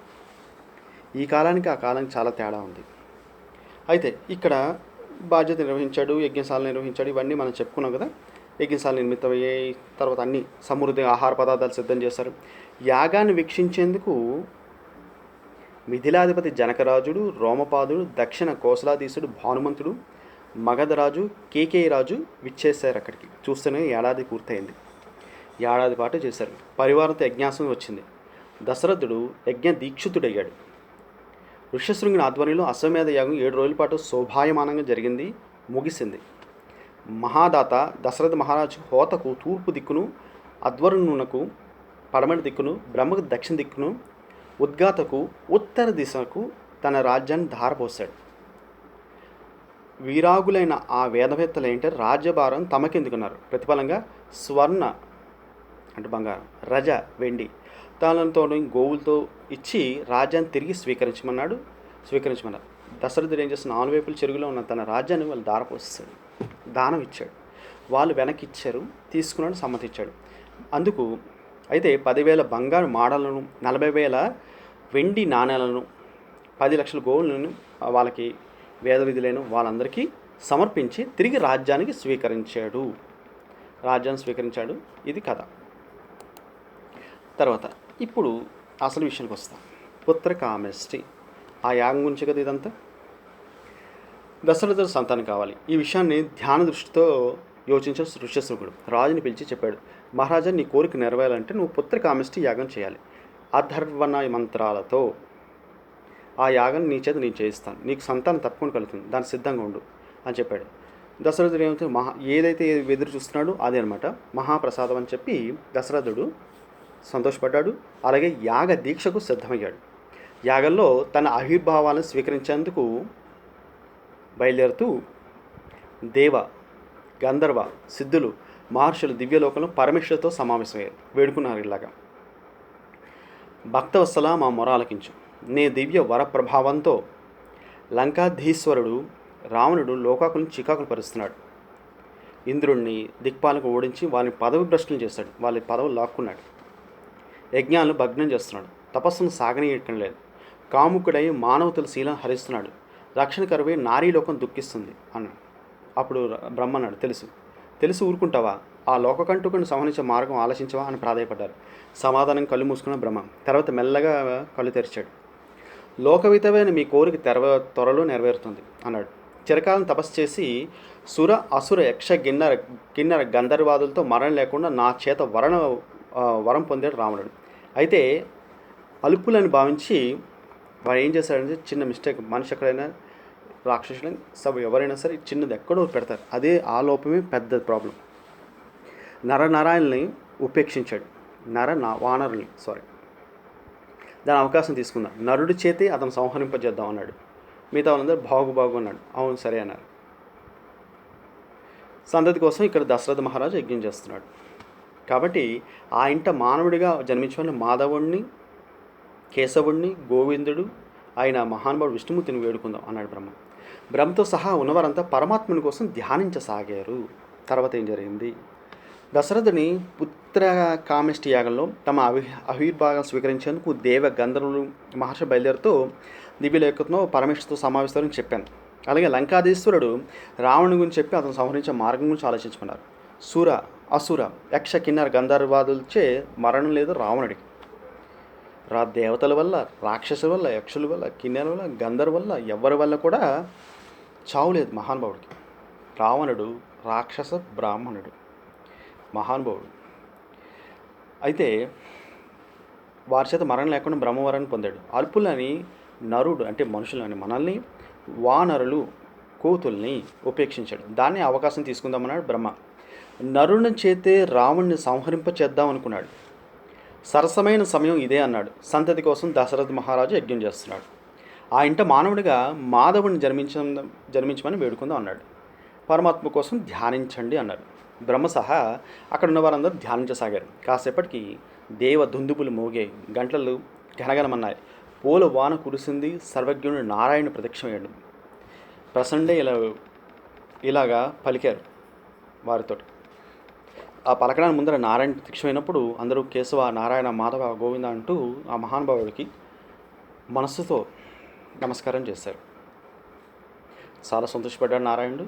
ఈ కాలానికి ఆ కాలానికి చాలా తేడా ఉంది. అయితే ఇక్కడ బాధ్యత నిర్వహించాడు, యజ్ఞశాల నిర్వహించాడు, ఇవన్నీ మనం చెప్పుకున్నాం కదా. యజ్ఞశాల నిర్మితమయ్యాయి. తర్వాత అన్ని సమృద్ధి ఆహార పదార్థాలు సిద్ధం చేశారు. యాగాన్ని వీక్షించేందుకు మిథిలాధిపతి జనకరాజుడు, రోమపాదుడు, దక్షిణ కోసలాధీశుడు భానుమంతుడు, మగధరాజు, కేకేయరాజు విచ్చేశారు. అక్కడికి చూస్తూనే ఏడాది పూర్తయింది. ఏడాది పాటు చేశారు. పరివారంతో యజ్ఞాసం వచ్చింది. దశరథుడు యజ్ఞ దీక్షితుడయ్యాడు. ఋష్యశృంగుని ఆధ్వర్యంలో అశ్వమేధ యాగం 7 రోజుల పాటు శోభాయమానంగా జరిగింది, ముగిసింది. మహాదాత దశరథ మహారాజు హోతకు తూర్పు దిక్కును, అధ్వరుణునకు పడమటి దిక్కును, బ్రహ్మకు దక్షిణ దిక్కును, ఉద్గాతకు ఉత్తర దిశకు తన రాజ్యాన్ని ధారపోశాడు. వీరాగులైన ఆ వేదవేత్తలు ఏంటంటే రాజ్యభారం తమకెందుకున్నారు. ప్రతిఫలంగా స్వర్ణ అంటే బంగారం, రజ వెండి తాళంతో గోవులతో ఇచ్చి రాజ్యాన్ని తిరిగి స్వీకరించమన్నారు. దశరథుడు ఏం చేస్తున్న 4 వైపుల చెరుగులో ఉన్న తన రాజ్యాన్ని వాళ్ళు ధారపోస్తాడు, దానం ఇచ్చాడు. వాళ్ళు వెనక్కి ఇచ్చారు, తీసుకున్నాడు, సమ్మతించాడు. అందుకు అయితే 10,000 బంగారు మాడలను, 40,000 వెండి నాణేలను, 10 లక్షల గోవులను వాళ్ళకి వేద విధులైన వాళ్ళందరికీ సమర్పించి తిరిగి రాజ్యాన్ని స్వీకరించాడు. ఇది కథ. తర్వాత ఇప్పుడు అసలు విషయానికి వస్తాం. పుత్రకామేష్టి ఆ యాగం గురించి కదా ఇదంతా. దశరథుడు సంతానం కావాలి. ఈ విషయాన్ని ధ్యాన దృష్టితో యోచించిన ఋష్యశృంగుడు రాజుని పిలిచి చెప్పాడు, మహారాజా, నీ కోరిక నెరవేరాలంటే నువ్వు పుత్రకామేష్టి యాగం చేయాలి. అధర్వణ మంత్రాలతో ఆ యాగం నీ చేత నేను చేయిస్తాను. నీకు సంతానం తప్పకుండా కలుగుతుంది, దానికి సిద్ధంగా ఉండు అని చెప్పాడు. దశరథుడు ఏమైతే ఏదైతే ఎదురు చూస్తున్నాడో అదే అనమాట మహాప్రసాదం అని చెప్పి దశరథుడు సంతోషపడ్డాడు. అలాగే యాగ దీక్షకు సిద్ధమయ్యాడు. యాగంలో తన ఆవిర్భావాలను స్వీకరించేందుకు బయలుదేరుతూ దేవ, గంధర్వ, సిద్ధులు, మహర్షులు దివ్యలోకంలో పరమేశ్వరుతో సమావేశమయ్యారు. వేడుకున్నారు ఇలాగా, భక్తవత్సల మా మొర ఆలకించు. నే దివ్య వర ప్రభావంతో లంకాధీశ్వరుడు రావణుడు లోకాకులను చికాకులు పరుస్తున్నాడు. ఇంద్రుణ్ణి, దిక్పాలకు ఓడించి వాళ్ళని పదవి భ్రష్టులు చేశాడు. వాళ్ళ పదవులు లాక్కున్నాడు. యజ్ఞాలను భగ్నం చేస్తున్నాడు. తపస్సును సాగనీయటం లేదు. కాముకుడై మానవతుల శీలం హరిస్తున్నాడు. రక్షణ కరువై నారీలోకం దుఃఖిస్తుంది అన్నాడు. అప్పుడు బ్రహ్మ అన్నాడు, తెలుసు ఊరుకుంటావా? ఆ లోకకంటుకుని సంహరించే మార్గం ఆలోచించవా అని ప్రాధాయపడ్డారు. సమాధానం కళ్ళు మూసుకున్న బ్రహ్మ తర్వాత మెల్లగా కళ్ళు తెరిచాడు. లోకవితమైన మీ కోరిక త్వరలో నెరవేరుతుంది అన్నాడు. చిరకాలం తపస్సు చేసి సుర, అసుర, యక్ష, కిన్నర గంధర్వాదులతో మరణం లేకుండా నా చేత వరం పొందాడు రావణుడు. అయితే అల్పులని భావించి వాడు ఏం చేశాడంటే చిన్న మిస్టేక్, మనిషి ఎక్కడైనా రాక్షసులని ఎవరైనా సరే చిన్నది ఎక్కడో పెడతారు. అదే ఆ లోపమే పెద్ద ప్రాబ్లం. నరనారాయణని ఉపేక్షించాడు. వానరుల్ని దాని అవకాశం తీసుకుందాం. నరుడి చేతే అతను సంహరింపజేద్దాం అన్నాడు. మిగతా వాళ్ళందరూ బాగు అన్నాడు. అవును సరే అన్నారు. సంతతి కోసం ఇక్కడ దశరథ మహారాజు యజ్ఞం చేస్తున్నాడు. కాబట్టి ఆ ఇంట మానవుడిగా జన్మించిన మాధవుణ్ణి, కేశవుణ్ణి, గోవిందుడు, ఆయన మహానుభావుడు విష్ణుమూర్తిని వేడుకుందాం అన్నాడు బ్రహ్మ. బ్రహ్మతో సహా ఉన్నవారంతా పరమాత్ముని కోసం ధ్యానించసాగారు. తర్వాత ఏం జరిగింది? దశరథుని పుత్ర కామిష్టి యాగంలో తమ ఆవిర్భాగం స్వీకరించేందుకు దేవ గంధర్వులు మహర్షి బయలుదేరుతూ దివ్యలేఖతో పరమేశ్వరుతో సమావేశాలని చెప్పాను. అలాగే లంకాధీశ్వరుడు రావణుని గురించి చెప్పి అతను సంహరించే మార్గం గురించి ఆలోచించుకున్నారు. సుర, అసుర, యక్ష, కిన్నర, గంధర్వాదులచే మరణం లేదు రావణుడికి. దేవతల వల్ల, రాక్షసుల వల్ల, యక్షుల వల్ల, కిన్నెర వల్ల, గంధర్వ వల్ల, ఎవరి వల్ల కూడా చావు లేదు మహానుభావుడికి. రావణుడు రాక్షస బ్రాహ్మణుడు, మహానుభావుడు. అయితే వారి చేత మరణం లేకుండా బ్రహ్మవరాన్ని పొందాడు. అల్పులని నరుడు అంటే మనుషులని, మనల్ని వానరులు కోతుల్ని ఉపేక్షించాడు. దాన్ని అవకాశం తీసుకుందామన్నాడు బ్రహ్మ. నరుని చేతే రావణ్ణి సంహరింపచేద్దాం అనుకున్నాడు. సరసమైన సమయం ఇదే అన్నాడు. సంతతి కోసం దశరథ మహారాజు యజ్ఞం చేస్తున్నాడు. ఆ ఇంట మానవుడిగా మాధవుని జన్మించమని వేడుకుందాం అన్నాడు. పరమాత్మ కోసం ధ్యానించండి అన్నాడు. బ్రహ్మ సహా అక్కడ ఉన్న వారందరూ ధ్యానించసాగారు. కాసేపటికి దేవ దుందుబులు మోగాయి, గంటలు గనగనమన్నాయి, పూల వాన కురిసింది. సర్వజ్ఞుడు నారాయణ ప్రత్యక్షమయ్యాడు. ప్రసండే ఇలాగా పలికారు వారితో. ఆ పలకడానికి ముందర నారాయణ ప్రత్యక్షమైనప్పుడు అందరూ కేశవ, నారాయణ, మాధవ, గోవింద అంటూ ఆ మహానుభావుడికి మనస్సుతో నమస్కారం చేశారు. చాలా సంతోషపడ్డాడు నారాయణుడు.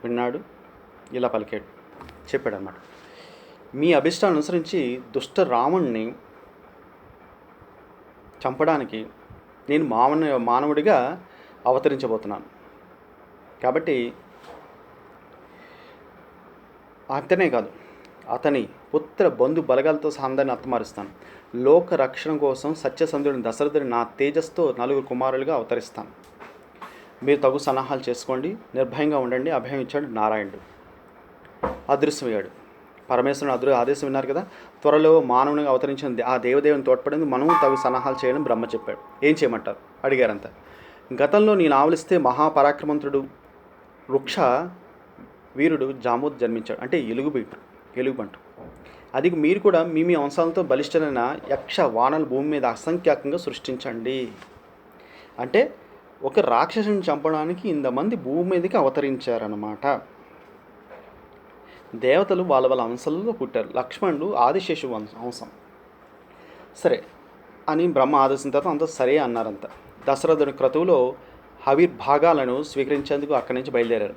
విన్నాడు, ఇలా పలికాడు, చెప్పాడు అన్నమాట. మీ అభిష్టాన్ని అనుసరించి దుష్ట రావణ్ణి చంపడానికి నేను మానవుడిగా అవతరించబోతున్నాను. కాబట్టి అతనే కాదు, అతని పుత్ర బంధు బలగాలతో అందరిని హతమారుస్తాను. లోక రక్షణ కోసం సత్యసంధుడిని దశరథుడిని నా తేజస్తో 4 కుమారులుగా అవతరిస్తాను. మీరు తగు సన్నాహాలు చేసుకోండి, నిర్భయంగా ఉండండి. అభయం ఇచ్చాడు నారాయణుడు. అదృశ్యమయ్యాడు. పరమేశ్వరుని ఆదేశం విన్నారు కదా. త్వరలో మానవునిగా అవతరించిన ఆ దేవదేవుని తోడ్పడింది. మనము తగు సన్నాహాలు చేయడం బ్రహ్మ చెప్పాడు. ఏం చేయమంటారు అడిగారంతా. గతంలో నేను ఆవలిస్తే మహాపరాక్రమంతుడు వృక్ష వీరుడు జామోద్ జన్మించాడు. అంటే ఎలుగుబంటు. అది మీరు కూడా మీ అంశాలతో బలిష్టమైన యక్ష వానలు భూమి మీద అసంఖ్యాకంగా సృష్టించండి. అంటే ఒక రాక్షసుని చంపడానికి ఇంతమంది భూమి మీదకి అవతరించారన్నమాట. దేవతలు వాళ్ళ అంశాలలో పుట్టారు. లక్ష్మణుడు ఆదిశేషు అంశం. సరే అని బ్రహ్మ ఆదేశించిన తర్వాత అంతా సరే అన్నారంతా. దశరథుని క్రతువులో హవిర్భాగాలను స్వీకరించేందుకు అక్కడి నుంచి బయలుదేరారు.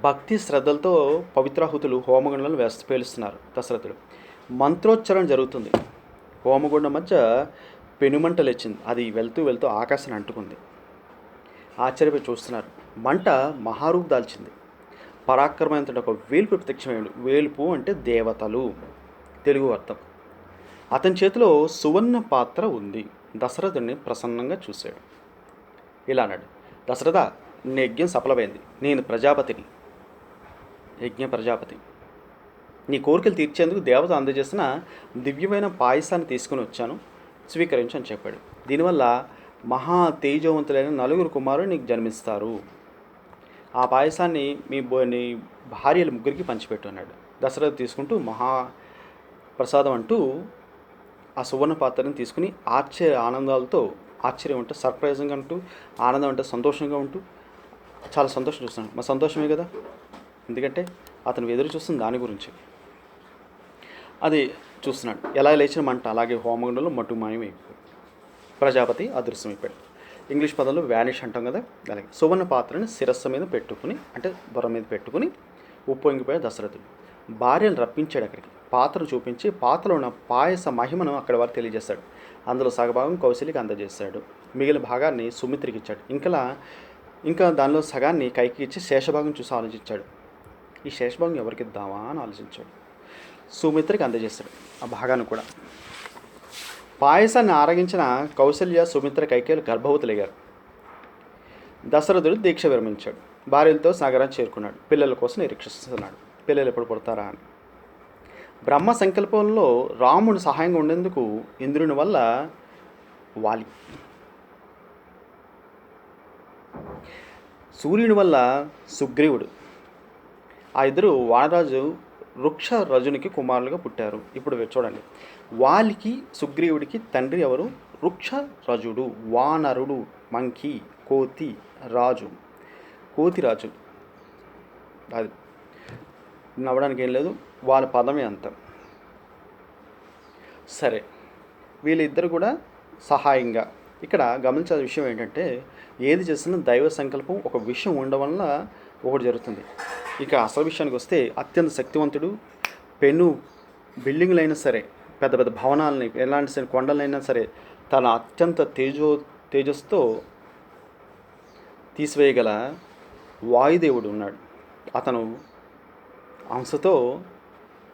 భక్తి శ్రద్ధలతో పవిత్రాహుతులు హోమగుండంలో పేలుస్తున్నారు. దశరథుడు మంత్రోచ్చరణ జరుగుతుంది. హోమగుండం మధ్య పెనుమంట లేచింది. అది వెళ్తూ వెళ్తూ ఆకాశాన్ని అంటుకుంది. ఆశ్చర్యపోయి చూస్తున్నారు. మంట మహారూపు దాల్చింది. పరాక్రమమైన ఒక వేల్పు ప్రత్యక్షమయ్యాడు. వేల్పు అంటే దేవతలు తెలుగు అర్థం. అతని చేతిలో సువర్ణ పాత్ర ఉంది. దశరథుడిని ప్రసన్నంగా చూశాడు. ఇలా అన్నాడు, దశరథ, నీ యజ్ఞం సఫలమైంది. నేను ప్రజాపతిని, యజ్ఞ ప్రజాపతి. నీ కోరికలు తీర్చేందుకు దేవత అందజేసిన దివ్యమైన పాయసాన్ని తీసుకుని వచ్చాను, స్వీకరించు అని చెప్పాడు. దీనివల్ల మహా తేజవంతులైన 4 కుమారులు నీకు జన్మిస్తారు. ఆ పాయసాన్ని నీ భార్యల 3కి పంచిపెట్టు అన్నాడు. దశరథ తీసుకుంటూ మహాప్రసాదం అంటూ ఆ సువర్ణ పాత్రని తీసుకుని ఆశ్చర్యం అంటే సర్ప్రైజింగ్ అంటూ, ఆనందం అంటే సంతోషంగా ఉంటూ చాలా సంతోషం చూస్తున్నాడు. మా సంతోషమే కదా, ఎందుకంటే అతను ఎదురు చూస్తుంది దాని గురించి. అది చూస్తున్నాడు. ఎలా లేచిన మంట అలాగే హోమగుండంలో మట్టు మాయమైపోయి ప్రజాపతి అదృశ్యమైపోయాడు. ఇంగ్లీష్ పదంలో వ్యానిష్ అంటాం కదా, అలాగే సువర్ణ పాత్రని శిరస్సు మీద పెట్టుకుని, అంటే బుర్ర మీద పెట్టుకుని ఉప్పొంగిపోయాడు దశరథుడు. భార్యను రప్పించాడు అక్కడికి. పాత్రను చూపించి పాత్రలో ఉన్న పాయస మహిమను అక్కడ వారు తెలియజేశాడు. అందులో సగభాగం కౌశల్యకి అందజేశాడు. మిగిలిన భాగాన్ని సుమిత్రికి ఇచ్చాడు. ఇంకా దానిలో సగాన్ని కైకి ఇచ్చి శేషభాగం చూసి ఆలోచించాడు. ఈ శేషభాగం ఎవరికి ఇద్దామా అని ఆలోచించాడు. సుమిత్రకి అందజేశాడు ఆ భాగాన్ని కూడా. పాయసాన్ని ఆరగించిన కౌశల్య, సుమిత్ర, కైకేయులు గర్భవతులయ్యారు. దశరథుడు దీక్ష విరమించాడు. భార్యలతో నగరాన్ని చేరుకున్నాడు. పిల్లల కోసం నిరీక్షిస్తున్నాడు, పిల్లలు ఎప్పుడు పుడతారా అని. బ్రహ్మ సంకల్పంలో రాముడు సహాయంగా ఉండేందుకు ఇంద్రుని వల్ల వాలి, సూర్యుని వల్ల సుగ్రీవుడు, ఆ ఇద్దరు వానరాజు వృక్ష రజునికి కుమారులుగా పుట్టారు. ఇప్పుడు చూడండి, వాలికి సుగ్రీవుడికి తండ్రి ఎవరు? వృక్ష రజుడు. వానరుడు మంకీ, కోతి రాజు, కోతి రాజు. అది నవ్వడానికి ఏం లేదు, వాళ్ళ పదమే అంత. సరే, వీళ్ళిద్దరు కూడా సహాయంగా. ఇక్కడ గమనించాల్సిన విషయం ఏంటంటే, ఏది చేసినా దైవ సంకల్పం, ఒక విషయం ఉండడం వల్ల ఒకటి జరుగుతుంది. ఇక అసలు విషయానికి వస్తే, అత్యంత శక్తివంతుడు. పెను బిల్డింగులైనా సరే, పెద్ద పెద్ద భవనాలని, ఎలాంటి సరే కొండలైనా సరే తన అత్యంత తేజస్తో తీసివేయగల వాయుదేవుడు ఉన్నాడు. అతను అంశతో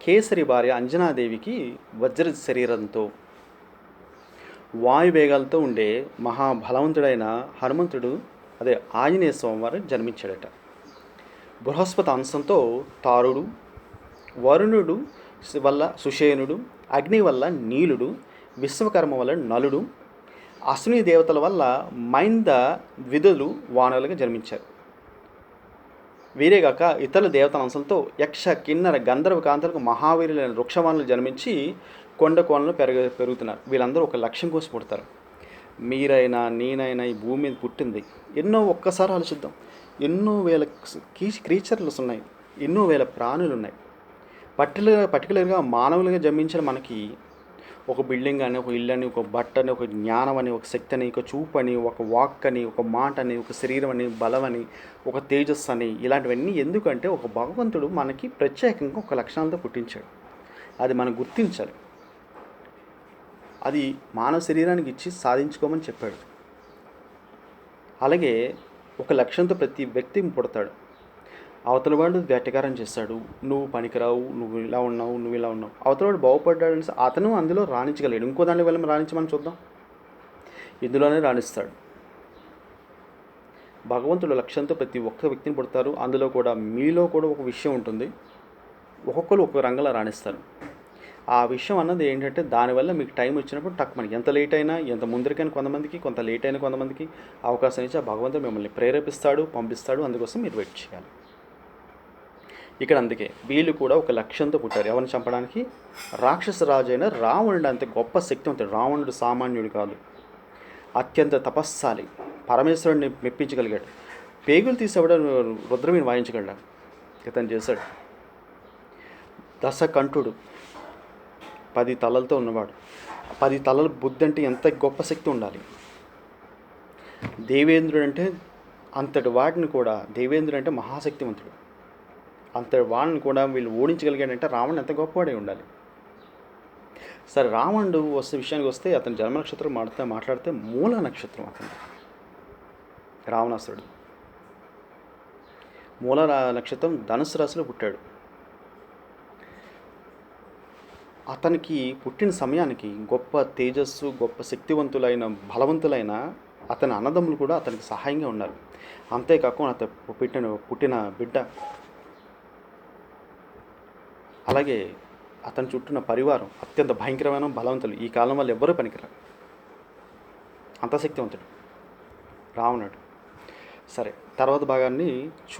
కేసరి భార్య అంజనాదేవికి వజ్ర శరీరంతో వాయువేగాలతో ఉండే మహాబలవంతుడైన హనుమంతుడు, అదే ఆంజనేయ స్వామి వారు జన్మించాడట. బృహస్పతి అంశంతో తారుడు, వరుణుడు వల్ల సుషేనుడు, అగ్ని వల్ల నీలుడు, విశ్వకర్మ వల్ల నలుడు, అశ్విని దేవతల వల్ల మైంద ద్విధులు వానరులుగా జన్మించారు. వీరేగాక ఇతర దేవతల అంశంతో యక్ష, కిన్నర, గంధర్వ కాంతలకు మహావీరులైన వృక్షవానులు జన్మించి కొండ కోణలు పెరుగుతున్నారు. వీళ్ళందరూ ఒక లక్ష్యం కోసం పుడతారు. మీరైనా నేనైనా ఈ భూమి మీద పుట్టింది ఎన్నో, ఒక్కసారి ఆలోచిద్దాం, ఎన్నో వేల క్రీచర్లు ఉన్నాయి, ఎన్నో వేల ప్రాణులు ఉన్నాయి. పర్టికులర్గా మానవులుగా జన్మించిన మనకి ఒక బిల్డింగ్ అని, ఒక ఇల్లు అని, ఒక బట్ట అని, ఒక జ్ఞానం అని, ఒక శక్తి అని, ఒక చూపు అని, ఒక వాక్ అని, ఒక మాట అని, ఒక శరీరం అని, బలం అని, ఒక తేజస్సు అని, ఇలాంటివన్నీ ఎందుకంటే ఒక భగవంతుడు మనకి ప్రత్యేకంగా ఒక లక్షణాలతో పుట్టించాడు. అది మనం గుర్తించాలి. అది మానవ శరీరానికి ఇచ్చి సాధించుకోమని చెప్పాడు. అలాగే ఒక లక్ష్యంతో ప్రతి వ్యక్తి పుడతాడు. అవతలవాడు వేటగారం చేస్తాడు, నువ్వు పనికిరావు, నువ్వు ఇలా ఉన్నావు, నువ్వు ఇలా ఉన్నావు. అవతలవాడు బాగుపడ్డాడు అని అతను అందులో రాణించగలేడు. ఇంకో దాన్ని వెళ్ళి రాణించమని చూద్దాం, ఇందులోనే రాణిస్తాడు. భగవంతుడు లక్ష్యంతో ప్రతి ఒక్క వ్యక్తిని పుడతారు. అందులో కూడా మీలో కూడా ఒక విషయం ఉంటుంది. ఒక్కొక్కరు ఒక్కొక్క రంగంలో రాణిస్తారు. ఆ విషయం అన్నది ఏంటంటే, దానివల్ల మీకు టైం వచ్చినప్పుడు మనకి ఎంత లేట్ అయినా, ఎంత ముందరికైనా కొంతమందికి, కొంత లేట్ అయినా కొంతమందికి అవకాశం ఇచ్చి ఆ భగవంతుడు మిమ్మల్ని ప్రేరేపిస్తాడు, పంపిస్తాడు. అందుకోసం మీరు వెయిట్ చేయాలి. ఇక్కడ అందుకే వీళ్ళు కూడా ఒక లక్ష్యంతో పుట్టారు. ఎవరిని చంపడానికి? రాక్షస రాజు అయిన రావణుడు అంత గొప్ప శక్తివంతుడు. రావణుడు సామాన్యుడు కాదు, అత్యంత తపస్సాలి. పరమేశ్వరుడిని మెప్పించగలిగాడు. పేగులు తీసేవాడు రుద్రమీని వాయించగలిగాడు. ఇతను చేశాడు. దశకంఠుడు, 10 తలలతో ఉన్నవాడు. 10 తలల బుద్ధి అంటే ఎంత గొప్ప శక్తి ఉండాలి. దేవేంద్రుడు అంటే అంతటి వాడిని కూడా, దేవేంద్రుడు అంటే మహాశక్తివంతుడు, అంతటి వాడిని కూడా వీళ్ళు ఓడించగలిగాడంటే రావణుడు ఎంత గొప్పవాడే ఉండాలి. సరే, రావణుడు విషయానికి వస్తే అతని జన్మ నక్షత్రం మాట్లాడితే మూల నక్షత్రం అతను. రావణాసురుడు మూల నక్షత్రం ధనుసు రాశిలో పుట్టాడు. అతనికి పుట్టిన సమయానికి గొప్ప తేజస్సు, గొప్ప శక్తివంతులైన, బలవంతులైన అతని అన్నదమ్ములు కూడా అతనికి సహాయంగా ఉన్నారు. అంతేకాకుండా అతను పుట్టిన బిడ్డ, అలాగే అతని చుట్టూన్న పరివారం అత్యంత భయంకరమైన బలవంతులు. ఈ కాలం వాళ్ళు ఎవ్వరూ పనికిరారు, అంత శక్తివంతుడు రావణుడు. సరే, తర్వాత భాగాన్ని